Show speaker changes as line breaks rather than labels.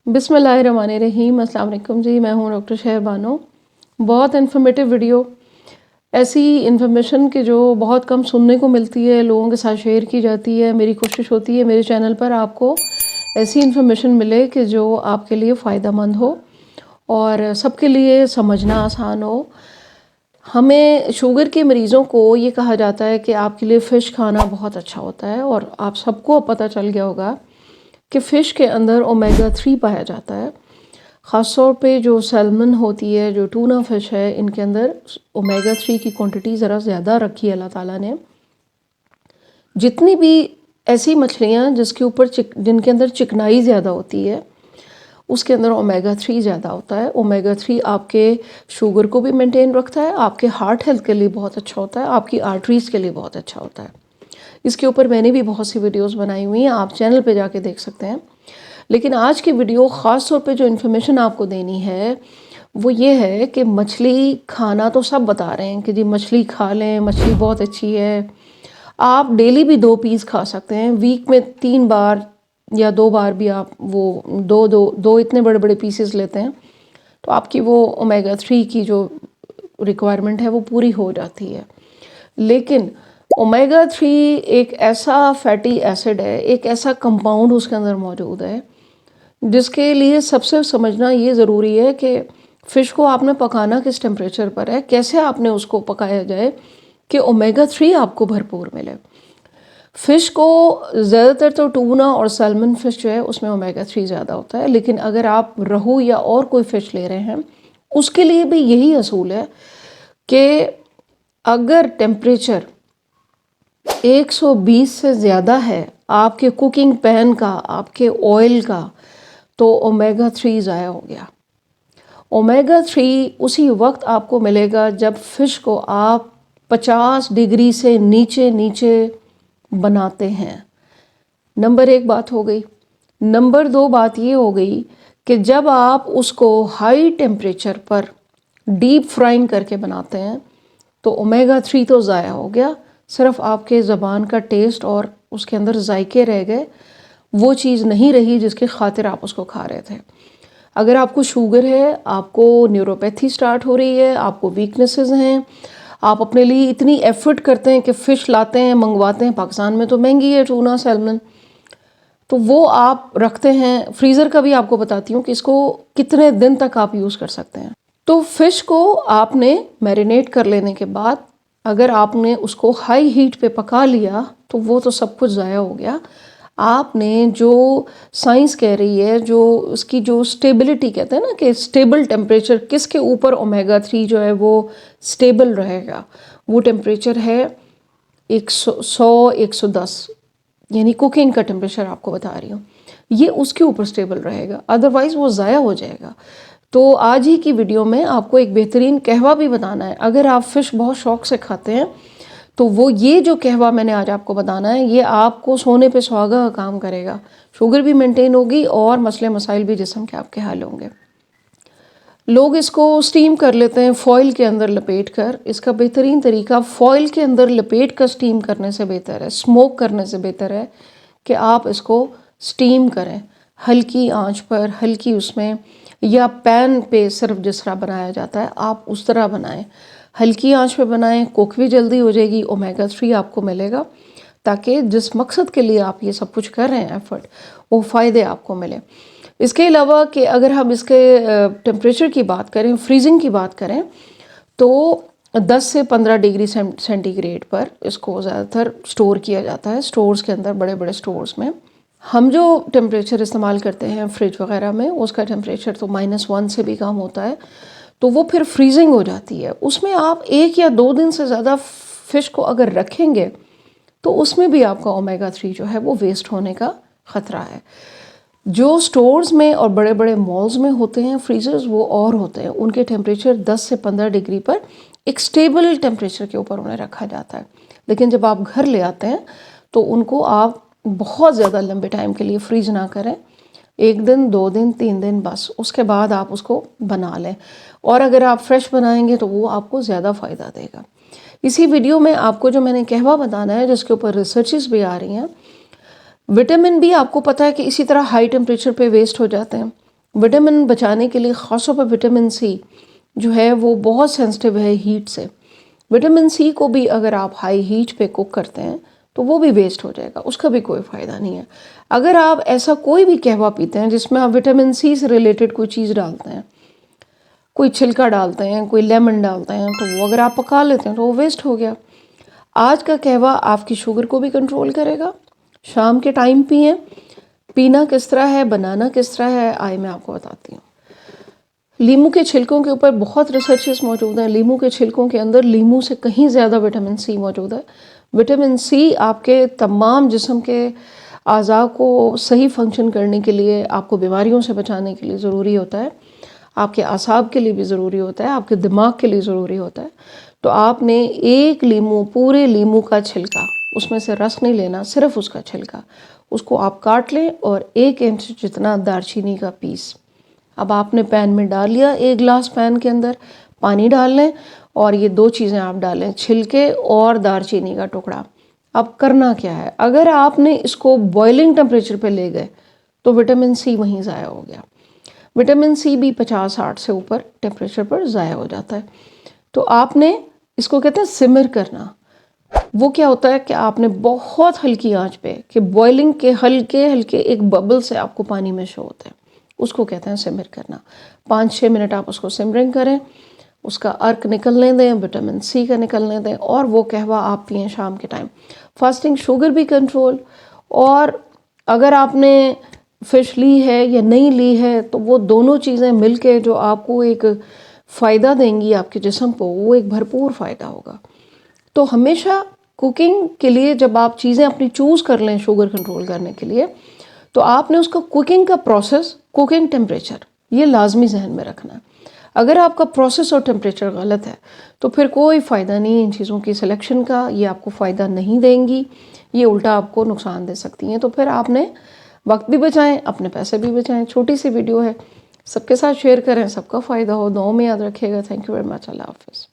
बिस्मिल्लाहिर्रहमानिर्रहीम। अस्सलाम वालेकुम जी, मैं हूँ डॉक्टर शहर बानो। बहुत इन्फॉर्मेटिव वीडियो, ऐसी इन्फॉर्मेशन कि जो बहुत कम सुनने को मिलती है, लोगों के साथ शेयर की जाती है। मेरी कोशिश होती है मेरे चैनल पर आपको ऐसी इन्फॉर्मेशन मिले कि जो आपके लिए फ़ायदा मंद हो और सबके लिए समझना आसान हो। हमें शुगर के मरीज़ों को ये कहा जाता है कि आपके लिए फ़िश खाना बहुत अच्छा होता है, और आप सबको पता चल गया होगा कि फ़िश के अंदर ओमेगा 3 पाया जाता है। ख़ास तौर पे जो सैल्मन होती है, जो टूना फ़िश है, इनके अंदर ओमेगा 3 की क्वांटिटी ज़रा ज़्यादा रखी है अल्लाह ताला ने। जितनी भी ऐसी मछलियाँ जिनके अंदर चिकनाई ज़्यादा होती है, उसके अंदर ओमेगा 3 ज़्यादा होता है। ओमेगा 3 आपके शुगर को भी मेंटेन रखता है, आपके हार्ट हेल्थ के लिए बहुत अच्छा होता है, आपकी आर्टरीज़ के लिए बहुत अच्छा होता है। इसके ऊपर मैंने भी बहुत सी वीडियोस बनाई हुई हैं, आप चैनल पे जाके देख सकते हैं। लेकिन आज की वीडियो ख़ास तौर पे जो इन्फॉर्मेशन आपको देनी है वो ये है कि मछली खाना तो सब बता रहे हैं कि जी मछली खा लें, मछली बहुत अच्छी है। आप डेली भी 2 पीस खा सकते हैं, वीक में 3 बार या 2 बार भी आप वो दो इतने बड़े बड़े पीसेस लेते हैं तो आपकी वो ओमेगा 3 की जो रिक्वायरमेंट है वो पूरी हो जाती है। लेकिन ओमेगा 3 एक ऐसा फैटी एसिड है, एक ऐसा कंपाउंड उसके अंदर मौजूद है जिसके लिए सबसे समझना ये ज़रूरी है कि फ़िश को आपने पकाना किस टेम्परेचर पर है, कैसे आपने उसको पकाया जाए कि ओमेगा 3 आपको भरपूर मिले। फ़िश को ज़्यादातर तो टूना और सैल्मन फ़िश जो है उसमें ओमेगा 3 ज़्यादा होता है, लेकिन अगर आप रहू या और कोई फ़िश ले रहे हैं उसके लिए भी यही असूल है कि अगर टेम्परेचर 120 से ज़्यादा है आपके कुकिंग पैन का, आपके ऑयल का, तो ओमेगा 3 ज़ाया हो गया। ओमेगा 3 उसी वक्त आपको मिलेगा जब फ़िश को आप 50 डिग्री से नीचे बनाते हैं। नंबर 1 बात हो गई। नंबर 2 बात ये हो गई कि जब आप उसको हाई टेम्परेचर पर डीप फ्राइंग करके बनाते हैं तो ओमेगा 3 तो ज़ाया हो गया, सिर्फ आपके ज़बान का टेस्ट और उसके अंदर जायके रह गए, वो चीज़ नहीं रही जिसकी खातिर आप उसको खा रहे थे। अगर आपको शुगर है, आपको न्यूरोपैथी स्टार्ट हो रही है, आपको वीकनेसेस हैं, आप अपने लिए इतनी एफर्ट करते हैं कि फ़िश लाते हैं, मंगवाते हैं, पाकिस्तान में तो महंगी है टूना सैल्मन, तो वो आप रखते हैं फ्रीज़र का भी आपको बताती हूँ कि इसको कितने दिन तक आप यूज़ कर सकते हैं। तो फ़िश को आपने मैरिनेट कर लेने के बाद अगर आपने उसको हाई हीट पे पका लिया तो वो तो सब कुछ ज़ाया हो गया। आपने जो साइंस कह रही है, जो उसकी जो स्टेबिलिटी कहते हैं ना कि स्टेबल टेम्परेचर किसके ऊपर ओमेगा 3 जो है वो स्टेबल रहेगा, वो टेम्परेचर है 110, यानी कुकिंग का टेम्परेचर आपको बता रही हूँ, ये उसके ऊपर स्टेबल रहेगा, अदरवाइज़ वो ज़ाया हो जाएगा। तो आज ही की वीडियो में आपको एक बेहतरीन कहवा भी बताना है। अगर आप फ़िश बहुत शौक़ से खाते हैं तो वो ये जो कहवा मैंने आज आपको बताना है ये आपको सोने पे सुहागा का काम करेगा। शुगर भी मेंटेन होगी और मसले मसाइल भी जिस्म के आपके हल होंगे। लोग इसको स्टीम कर लेते हैं फॉइल के अंदर लपेट कर। इसका बेहतरीन तरीका फॉइल के अंदर लपेट कर स्टीम करने से बेहतर है, स्मोक करने से बेहतर है कि आप इसको स्टीम करें हल्की आंच पर, हल्की उसमें, या पैन पे सिर्फ जिस तरह बनाया जाता है आप उस तरह बनाएं, हल्की आंच पे बनाएं, कुक भी जल्दी हो जाएगी, ओमेगा 3 आपको मिलेगा, ताकि जिस मकसद के लिए आप ये सब कुछ कर रहे हैं एफर्ट, वो फ़ायदे आपको मिले। इसके अलावा कि अगर हम इसके टेम्परेचर की बात करें, फ्रीजिंग की बात करें, तो 10 से 15 डिग्री सेंटीग्रेड पर इसको ज़्यादातर स्टोर किया जाता है स्टोर्स के अंदर, बड़े बड़े स्टोर्स में। हम जो टेम्परेचर इस्तेमाल करते हैं फ्रिज वगैरह में, उसका टेम्परेचर तो -1 से भी कम होता है, तो वो फिर फ्रीजिंग हो जाती है। उसमें आप 1 या 2 दिन से ज़्यादा फ़िश को अगर रखेंगे तो उसमें भी आपका ओमेगा 3 जो है वो वेस्ट होने का ख़तरा है। जो स्टोर्स में और बड़े बड़े मॉल्स में होते हैं फ्रीज़र्स, वो और होते हैं, उनके टेम्परेचर 10 से 15 डिग्री पर एक स्टेबल टेम्परेचर के ऊपर उन्हें रखा जाता है। लेकिन जब आप घर ले आते हैं तो उनको आप बहुत ज़्यादा लंबे टाइम के लिए फ्रीज ना करें, 1 दिन, 2 दिन, 3 दिन बस, उसके बाद आप उसको बना लें। और अगर आप फ्रेश बनाएंगे तो वो आपको ज़्यादा फ़ायदा देगा। इसी वीडियो में आपको जो मैंने कहवा बताना है, जिसके ऊपर रिसर्चेस भी आ रही हैं, विटामिन बी आपको पता है कि इसी तरह हाई टेम्परेचर पे वेस्ट हो जाते हैं। وٹامن بچانے کے لیے خاص طور پر وٹامن سی جو ہے وہ بہت سینسٹیو ہے ہیٹ سے. وٹامن سی کو بھی اگر آپ ہائی ہیٹ پہ کوک کرتے ہیں تو وہ بھی ویسٹ ہو جائے گا، اس کا بھی کوئی فائدہ نہیں ہے. اگر آپ ایسا کوئی بھی قہوہ پیتے ہیں جس میں آپ وٹامن سی سے ریلیٹڈ کوئی چیز ڈالتے ہیں، کوئی چھلکا ڈالتے ہیں، کوئی لیمن ڈالتے ہیں، تو وہ اگر آپ پکا لیتے ہیں تو وہ ویسٹ ہو گیا. آج کا قہوہ آپ کی شوگر کو بھی کنٹرول کرے گا. شام کے ٹائم پئیں. پینا کس طرح ہے، بنانا کس طرح ہے، آئے میں آپ کو بتاتی ہوں. لیمو کے چھلکوں کے اوپر بہت ریسرچز موجود ہیں. لیمو کے چھلکوں کے اندر لیمو سے کہیں زیادہ وٹامن سی موجود ہے. وٹامن سی آپ کے تمام جسم کے اعضاء کو صحیح فنکشن کرنے کے لیے، آپ کو بیماریوں سے بچانے کے لیے ضروری ہوتا ہے. آپ کے اعصاب کے لیے بھی ضروری ہوتا ہے، آپ کے دماغ کے لیے ضروری ہوتا ہے. تو آپ نے ایک لیمو، پورے لیمو کا چھلکا، اس میں سے رس نہیں لینا، صرف اس کا چھلکا، اس کو آپ کاٹ لیں اور 1 انچ جتنا دار چینی کا پیس اب آپ نے پین میں ڈال لیا. 1 گلاس پین کے اندر پانی ڈال لیں اور یہ 2 چیزیں آپ ڈالیں، چھلکے اور دار چینی کا ٹکڑا. اب کرنا کیا ہے، اگر آپ نے اس کو بوائلنگ ٹمپریچر پہ لے گئے تو وٹامن سی وہیں ضائع ہو گیا. وٹامن سی بھی 50-60 سے اوپر ٹیمپریچر پر ضائع ہو جاتا ہے. تو آپ نے اس کو کہتے ہیں سمر کرنا. وہ کیا ہوتا ہے کہ آپ نے بہت ہلکی آنچ پہ، کہ بوائلنگ کے ہلکے ہلکے ایک ببل سے آپ کو پانی میں شو ہوتا ہے، اس کو کہتے ہیں سمر کرنا. 5-6 منٹ آپ اس کو سمرنگ کریں، اس کا ارک نکلنے دیں، وٹامن سی کا نکلنے دیں، اور وہ قہوہ آپ پئیں شام کے ٹائم. فاسٹنگ شوگر بھی کنٹرول. اور اگر آپ نے فش لی ہے یا نہیں لی ہے تو وہ دونوں چیزیں مل کے جو آپ کو ایک فائدہ دیں گی آپ کے جسم کو، وہ ایک بھرپور فائدہ ہوگا. تو ہمیشہ کوکنگ کے لیے جب آپ چیزیں اپنی چوز کر لیں شوگر کنٹرول کرنے کے لیے، تو آپ نے اس کا کوکنگ کا پروسیس، کوکنگ ٹیمپریچر، یہ لازمی ذہن میں رکھنا ہے. اگر آپ کا پروسیس اور ٹیمپریچر غلط ہے تو پھر کوئی فائدہ نہیں ان چیزوں کی سلیکشن کا. یہ آپ کو فائدہ نہیں دیں گی، یہ الٹا آپ کو نقصان دے سکتی ہیں. تو پھر آپ نے وقت بھی بچائیں، اپنے پیسے بھی بچائیں. چھوٹی سی ویڈیو ہے، سب کے ساتھ شیئر کریں، سب کا فائدہ ہو. دعاؤں میں یاد رکھیے گا. Thank you very much. اللہ حافظ.